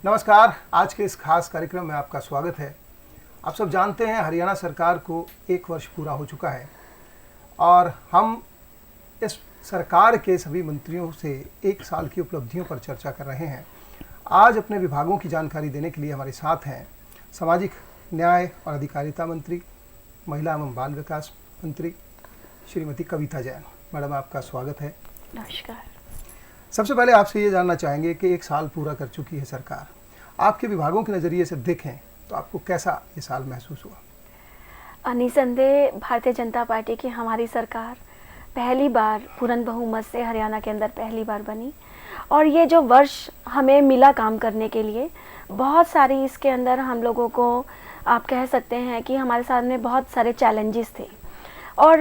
नमस्कार। आज के इस खास कार्यक्रम में आपका स्वागत है। आप सब जानते हैं हरियाणा सरकार को 1 वर्ष पूरा हो चुका है और हम इस सरकार के सभी मंत्रियों से 1 साल की उपलब्धियों पर चर्चा कर रहे हैं। आज अपने विभागों की जानकारी देने के लिए हमारे साथ हैं सामाजिक न्याय और अधिकारिता मंत्री, महिला एवं बाल विकास मंत्री श्रीमती कविता जैन। मैडम, आपका स्वागत है। नमस्कार। सबसे पहले आपसे ये जानना चाहेंगे कि 1 साल पूरा कर चुकी है सरकार, आपके विभागों के नज़रिए से देखें तो आपको कैसा ये साल महसूस हुआ? निसंदेह भारतीय जनता पार्टी की हमारी सरकार पहली बार पूर्ण बहुमत से हरियाणा के अंदर पहली बार बनी और ये जो वर्ष हमें मिला काम करने के लिए, बहुत सारी इसके अंदर हम लोगों को आप कह सकते हैं कि हमारे सामने बहुत सारे चैलेंजेस थे और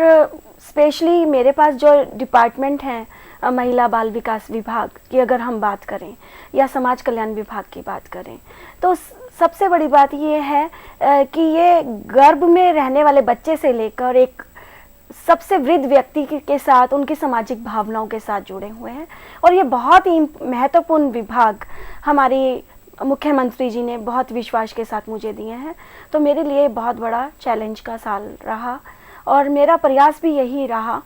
स्पेशली मेरे पास जो डिपार्टमेंट हैं, महिला बाल विकास विभाग की अगर हम बात करें या समाज कल्याण विभाग की बात करें, तो सबसे बड़ी बात ये है कि ये गर्भ में रहने वाले बच्चे से लेकर एक सबसे वृद्ध व्यक्ति के साथ उनकी सामाजिक भावनाओं के साथ जुड़े हुए हैं और ये बहुत ही महत्वपूर्ण विभाग हमारी मुख्यमंत्री जी ने बहुत विश्वास के साथ मुझे दिए हैं। तो मेरे लिए बहुत बड़ा चैलेंज का साल रहा और मेरा प्रयास भी यही रहा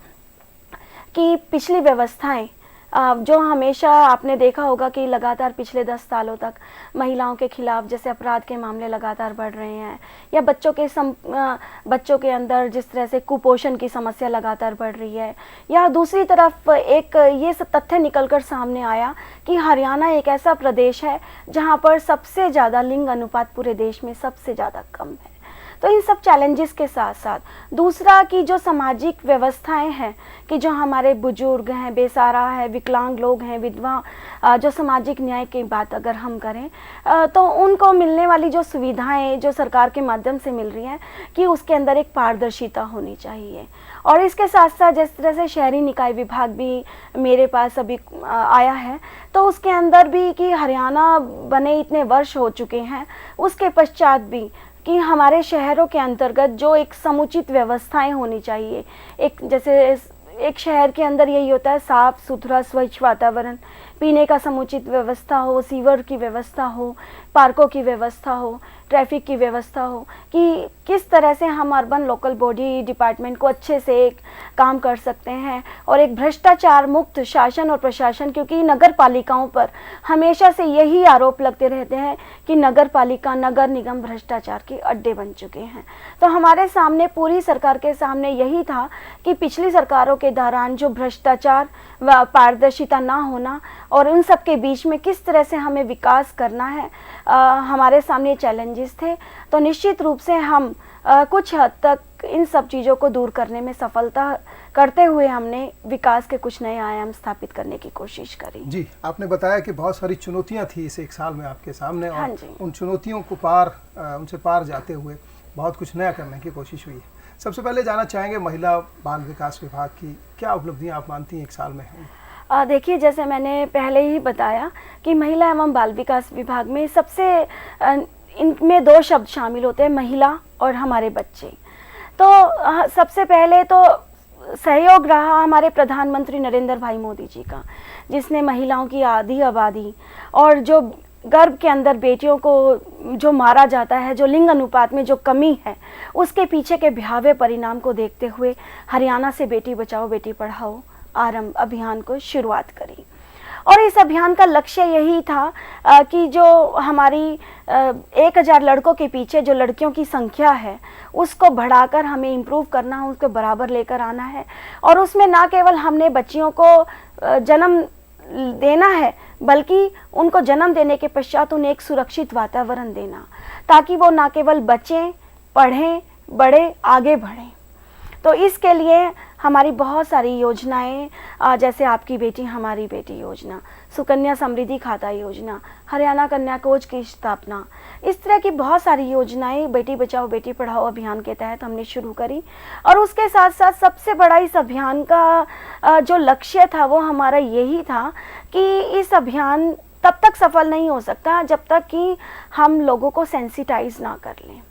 कि पिछली व्यवस्थाएं जो हमेशा आपने देखा होगा कि लगातार पिछले 10 सालों तक महिलाओं के खिलाफ जैसे अपराध के मामले लगातार बढ़ रहे हैं या बच्चों के अंदर जिस तरह से कुपोषण की समस्या लगातार बढ़ रही है, या दूसरी तरफ एक ये सब तथ्य निकलकर सामने आया कि हरियाणा एक ऐसा प्रदेश है जहां पर सबसे ज़्यादा लिंग अनुपात पूरे देश में सबसे ज़्यादा कम है। तो इन सब चैलेंजेस के साथ साथ दूसरा कि जो सामाजिक व्यवस्थाएं हैं कि जो हमारे बुजुर्ग हैं, बेसहारा है, विकलांग लोग हैं, विधवा, जो सामाजिक न्याय की बात अगर हम करें तो उनको मिलने वाली जो सुविधाएं जो सरकार के माध्यम से मिल रही हैं कि उसके अंदर एक पारदर्शिता होनी चाहिए। और इसके साथ साथ जिस तरह से शहरी निकाय विभाग भी मेरे पास अभी आया है, तो उसके अंदर भी कि हरियाणा बने इतने वर्ष हो चुके हैं, उसके पश्चात भी कि हमारे शहरों के अंतर्गत जो एक समुचित व्यवस्थाएं होनी चाहिए। एक जैसे एक शहर के अंदर यही होता है, साफ सुथरा स्वच्छ वातावरण, पीने का समुचित व्यवस्था हो, सीवर की व्यवस्था हो, पार्कों की व्यवस्था हो, ट्रैफिक की व्यवस्था हो, कि किस तरह से हम अर्बन लोकल बॉडी डिपार्टमेंट को अच्छे से काम कर सकते हैं और एक भ्रष्टाचार मुक्त शासन और प्रशासन, क्योंकि नगर पालिकाओं पर हमेशा से यही आरोप लगते रहते हैं कि नगर पालिका नगर निगम भ्रष्टाचार के अड्डे बन चुके हैं। तो हमारे सामने, पूरी सरकार के सामने यही था कि पिछली सरकारों के दौरान जो भ्रष्टाचार व पारदर्शिता ना होना और उन सब के बीच में किस तरह से हमें विकास करना है, हमारे सामने चैलेंजेस थे। तो निश्चित रूप से हम कुछ हद तक इन सब चीज़ों को दूर करने में सफलता करते हुए हमने विकास के कुछ नए आयाम स्थापित करने की कोशिश करी। जी, आपने बताया कि बहुत सारी चुनौतियां थी इस 1 साल में आपके सामने और हाँ, उन चुनौतियों को उनसे पार जाते हुए बहुत कुछ नया करने की कोशिश हुई है। सबसे पहले जानना चाहेंगे महिला बाल विकास विभाग की क्या उपलब्धियां आप मानती हैं 1 साल में? देखिए, जैसे मैंने पहले ही बताया कि महिला एवं बाल विकास विभाग में सबसे इनमें 2 शब्द शामिल होते हैं, महिला और हमारे बच्चे। तो सबसे पहले तो सहयोग रहा हमारे प्रधानमंत्री नरेंद्र भाई मोदी जी का, जिसने महिलाओं की आधी आबादी और जो गर्भ के अंदर बेटियों को जो मारा जाता है, जो लिंग अनुपात में जो कमी है, उसके पीछे के भयावह परिणाम को देखते हुए हरियाणा से बेटी बचाओ बेटी पढ़ाओ आरंभ अभियान को शुरुआत करी। और इस अभियान का लक्ष्य यही था कि जो हमारी 1000 लड़कों के पीछे जो लड़कियों की संख्या है उसको बढ़ाकर हमें इम्प्रूव करना है, उसको बराबर लेकर आना है। और उसमें ना केवल हमने बच्चियों को जन्म देना है, बल्कि उनको जन्म देने के पश्चात उन्हें एक सुरक्षित वातावरण देना, ताकि वो ना केवल बचें, पढ़ें, बढ़े, आगे बढ़ें। तो इसके लिए हमारी बहुत सारी योजनाएं, जैसे आपकी बेटी हमारी बेटी योजना, सुकन्या समृद्धि खाता योजना, हरियाणा कन्या कोष की स्थापना, इस तरह की बहुत सारी योजनाएं बेटी बचाओ बेटी पढ़ाओ अभियान के तहत हमने शुरू करी। और उसके साथ साथ सबसे बड़ा इस अभियान का जो लक्ष्य था वो हमारा यही था कि इस अभियान तब तक सफल नहीं हो सकता जब तक कि हम लोगों को सेंसिटाइज ना कर लें।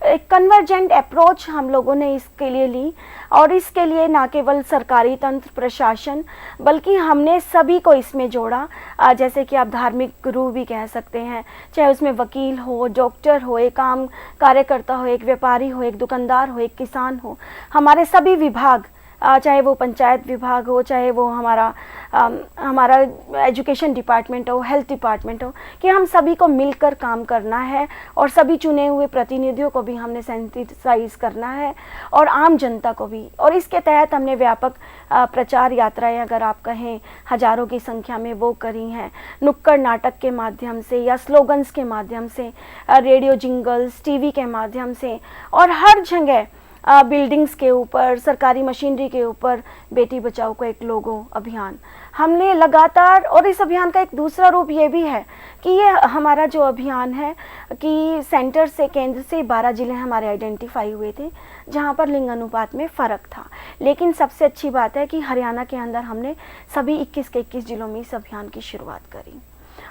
एक कन्वर्जेंट अप्रोच हम लोगों ने इसके लिए ली। और इसके लिए ना केवल सरकारी तंत्र प्रशासन बल्कि हमने सभी को इसमें जोड़ा। जैसे कि आप धार्मिक गुरु भी कह सकते हैं, चाहे उसमें वकील हो, डॉक्टर हो, एक आम कार्यकर्ता हो, एक व्यापारी हो, एक दुकानदार हो, एक किसान हो, हमारे सभी विभाग, चाहे वो पंचायत विभाग हो, चाहे वो हमारा एजुकेशन डिपार्टमेंट हो, हेल्थ डिपार्टमेंट हो, कि हम सभी को मिलकर काम करना है और सभी चुने हुए प्रतिनिधियों को भी हमने सेंसिटाइज करना है और आम जनता को भी। और इसके तहत हमने व्यापक प्रचार यात्राएं, अगर आप कहें हजारों की संख्या में, वो करी हैं। नुक्कड़ नाटक के माध्यम से या स्लोगन्स के माध्यम से, रेडियो जिंगल्स, टीवी के माध्यम से, और हर जगह बिल्डिंग्स के ऊपर, सरकारी मशीनरी के ऊपर बेटी बचाओ को एक लोगो अभियान हमने लगातार। और इस अभियान का एक दूसरा रूप ये भी है कि ये हमारा जो अभियान है कि सेंटर से, केंद्र से 12 जिले हमारे आइडेंटिफाई हुए थे जहाँ पर लिंग अनुपात में फ़र्क था। लेकिन सबसे अच्छी बात है कि हरियाणा के अंदर हमने सभी 21 के 21 जिलों में इस अभियान की शुरुआत करी।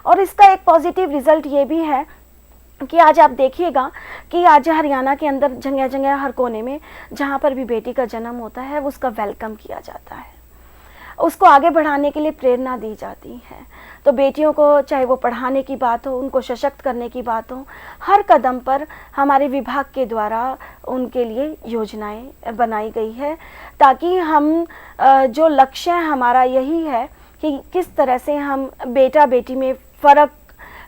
और इसका एक पॉजिटिव रिजल्ट ये भी है कि आज आप देखिएगा कि आज हरियाणा के अंदर जगह जगह, हर कोने में जहाँ पर भी बेटी का जन्म होता है, उसका वेलकम किया जाता है, उसको आगे बढ़ाने के लिए प्रेरणा दी जाती है। तो बेटियों को, चाहे वो पढ़ाने की बात हो, उनको सशक्त करने की बात हो, हर कदम पर हमारे विभाग के द्वारा उनके लिए योजनाएं बनाई गई है, ताकि हम जो लक्ष्य हमारा यही है कि किस तरह से हम बेटा बेटी में फ़र्क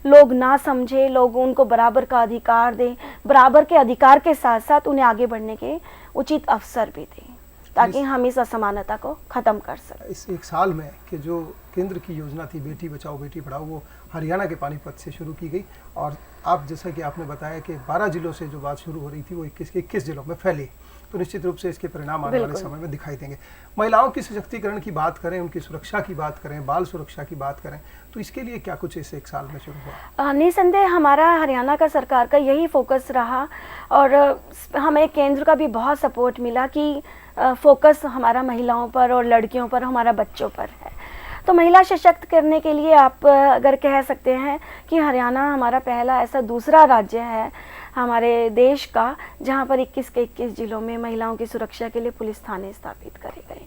लोग ना समझे, लोग उनको बराबर का अधिकार दें, बराबर के अधिकार के साथ साथ उन्हें आगे बढ़ने के उचित अवसर भी दें, ताकि हम इस असमानता को ख़त्म कर सकें। इस एक साल में कि जो केंद्र की योजना थी बेटी बचाओ बेटी पढ़ाओ, वो हरियाणा के पानीपत से शुरू की गई। और आप, जैसा कि आपने बताया कि 12 जिलों से जो बात शुरू हो रही थी वो 21 के 21 जिलों में फैली, तो निश्चित रूप से इसके परिणाम आने वाले समय में दिखाई देंगे। महिलाओं की सशक्तिकरण की बात करें, उनकी सुरक्षा की बात करें, बाल सुरक्षा की बात करें, तो इसके लिए क्या कुछ इस एक साल में शुरू हुआ? निसंदेह हमारा हरियाणा का सरकार का यही फोकस रहा और हमें केंद्र का भी बहुत सपोर्ट मिला कि फोकस हमारा महिलाओं पर और लड़कियों पर, हमारा बच्चों पर है। तो महिला सशक्त करने के लिए आप अगर कह सकते हैं कि हरियाणा हमारा पहला ऐसा दूसरा राज्य है हमारे देश का जहां पर 21 के 21 जिलों में महिलाओं की सुरक्षा के लिए पुलिस थाने स्थापित करे गए।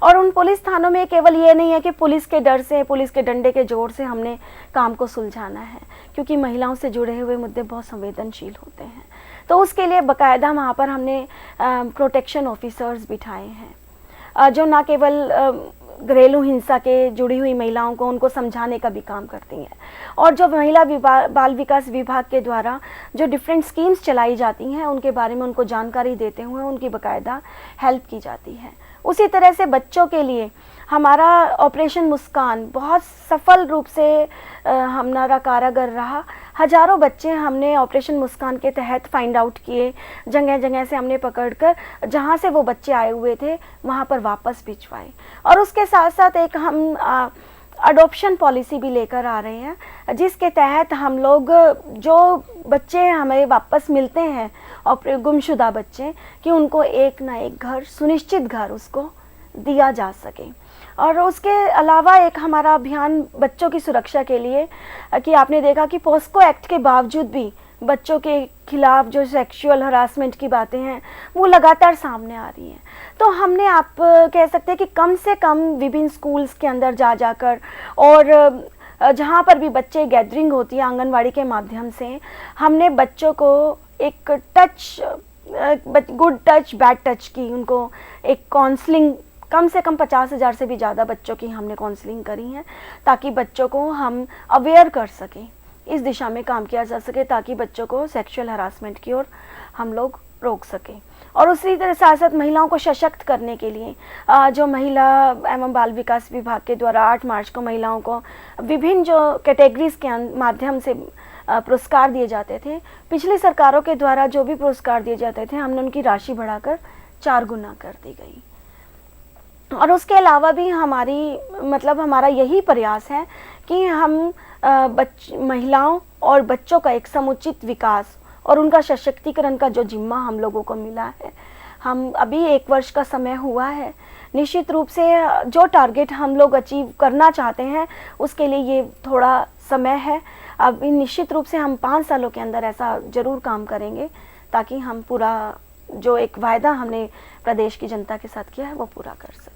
और उन पुलिस थानों में केवल ये नहीं है कि पुलिस के डर से, पुलिस के डंडे के जोर से हमने काम को सुलझाना है, क्योंकि महिलाओं से जुड़े हुए मुद्दे बहुत संवेदनशील होते हैं। तो उसके लिए बाकायदा वहाँ पर हमने प्रोटेक्शन ऑफिसर्स बिठाए हैं, जो ना केवल घरेलू हिंसा के जुड़ी हुई महिलाओं को, उनको समझाने का भी काम करती हैं, और जो महिला बाल विकास विभाग के द्वारा जो डिफरेंट स्कीम्स चलाई जाती हैं उनके बारे में उनको जानकारी देते हुए उनकी बाकायदा हेल्प की जाती है। उसी तरह से बच्चों के लिए हमारा ऑपरेशन मुस्कान बहुत सफल रूप से हमारा कारागर रहा। हजारों बच्चे हमने ऑपरेशन मुस्कान के तहत फाइंड आउट किए, जगह जगह से हमने पकड़कर जहाँ से वो बच्चे आए हुए थे वहाँ पर वापस भिजवाए। और उसके साथ साथ एक हम अडॉप्शन पॉलिसी भी लेकर आ रहे हैं, जिसके तहत हम लोग जो बच्चे हमें वापस मिलते हैं और गुमशुदा बच्चे, कि उनको एक ना एक घर, सुनिश्चित घर उसको दिया जा सके। और उसके अलावा एक हमारा अभियान बच्चों की सुरक्षा के लिए, कि आपने देखा कि पोस्को एक्ट के बावजूद भी बच्चों के खिलाफ जो सेक्सुअल हरासमेंट की बातें हैं वो लगातार सामने आ रही हैं। तो हमने, आप कह सकते हैं कि कम से कम विभिन्न स्कूल्स के अंदर जा जाकर, और जहाँ पर भी बच्चे गैदरिंग होती है आंगनवाड़ी के माध्यम से, हमने बच्चों को एक touch, good touch bad touch की, उनको एक काउंसलिंग, कम से कम 50,000 से भी ज़्यादा बच्चों की हमने काउंसलिंग करी है, ताकि बच्चों को हम अवेयर कर सकें, इस दिशा में काम किया जा सके, ताकि बच्चों को सेक्सुअल हरासमेंट की ओर हम लोग रोक सकें। और उसी तरह साथ साथ महिलाओं को सशक्त करने के लिए जो महिला एवं बाल विकास विभाग के द्वारा 8 मार्च को महिलाओं को विभिन्न जो कैटेगरीज के माध्यम से पुरस्कार दिए जाते थे, पिछली सरकारों के द्वारा जो भी पुरस्कार दिए जाते थे हमने उनकी राशि बढ़ाकर 4 गुना कर दी गई। और उसके अलावा भी हमारा यही प्रयास है कि हम महिलाओं और बच्चों का एक समुचित विकास और उनका सशक्तिकरण का जो जिम्मा हम लोगों को मिला है, हम अभी 1 वर्ष का समय हुआ है, निश्चित रूप से जो टारगेट हम लोग अचीव करना चाहते हैं उसके लिए ये थोड़ा समय है। अभी निश्चित रूप से हम 5 सालों के अंदर ऐसा ज़रूर काम करेंगे, ताकि हम पूरा जो एक वायदा हमने प्रदेश की जनता के साथ किया है वो पूरा कर सकें।